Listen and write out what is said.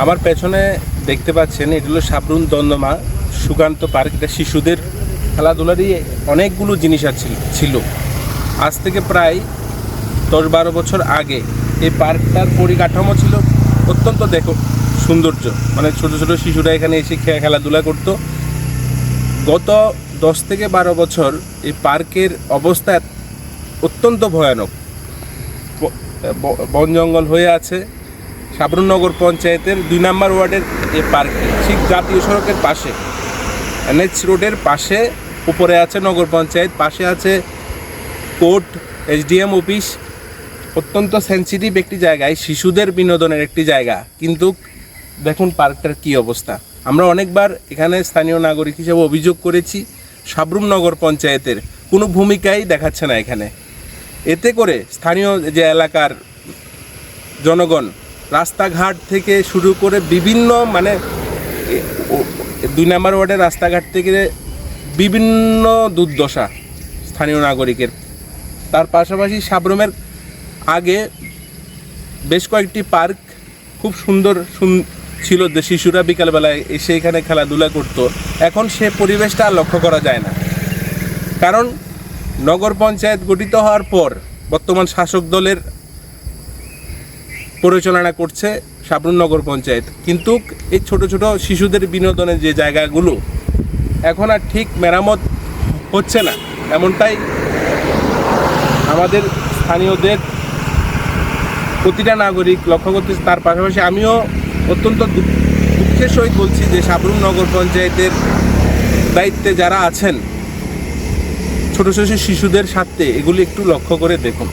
আমার পেছনে দেখতে পাচ্ছেন এটা হলো সাবরুম দন্দমা সুকান্ত পার্ক। এটা শিশুদের খেলাধুলারই অনেকগুলো জিনিস ছিল। আজ থেকে প্রায় 10-12 বছর আগে এই পার্কটার পরিকাঠামো ছিল অত্যন্ত সৌন্দর্য, মানে ছোট ছোট শিশুরা এখানে এসে খেলাধুলা করতো। গত 10 থেকে 12 বছর এই পার্কের অবস্থা অত্যন্ত ভয়ানক। বন জঙ্গল হয়ে আছে। সাবরুম নগর পঞ্চায়েতের 2 নম্বর ওয়ার্ডের এই পার্কটি ঠিক জাতীয় সড়কের পাশে, NH রোডের পাশে। উপরে আছে নগর পঞ্চায়েত, পাশে আছে কোর্ট, SDM অফিস। অত্যন্ত সেন্সিটিভ একটি জায়গায়, শিশুদের বিনোদনের একটি জায়গা, কিন্তু দেখুন পার্কটার কী অবস্থা। আমরা অনেকবার এখানে স্থানীয় নাগরিক হিসেবে অভিযোগ করেছি, সাবরুম নগর পঞ্চায়েতের কোনো ভূমিকাই দেখাচ্ছে না এখানে। এতে করে স্থানীয় যে এলাকার জনগণ রাস্তাঘাট থেকে শুরু করে বিভিন্ন, মানে 2 নম্বর ওয়ার্ডের রাস্তাঘাট থেকে বিভিন্ন দুর্দশা স্থানীয় নাগরিকের। তার পাশাপাশি সাবরুমের আগে বেশ কয়েকটি পার্ক খুব সুন্দর ছিল, যে শিশুরা বিকালবেলায় এসে এখানে খেলাধুলা করত। এখন সে পরিবেশটা আর লক্ষ্য করা যায় না, কারণ নগর পঞ্চায়েত গঠিত হওয়ার পর বর্তমান শাসক দলের পরিচালনা করছে সাবরুম নগর পঞ্চায়েত, কিন্তু এই ছোট ছোট শিশুদের বিনোদনের যে জায়গাগুলো এখন আর ঠিক মেরামত হচ্ছে না, এমনটাই আমাদের স্থানীয়দের প্রতিটা নাগরিক লক্ষ্য করতেছে। তার পাশাপাশি আমিও অত্যন্ত দুঃখের সহিত বলছি যে সাবরুম নগর পঞ্চায়েতের দায়িত্বে যারা আছেন ছোট ছোট শিশুদের সাথে এগুলি একটু লক্ষ্য করে দেখুন।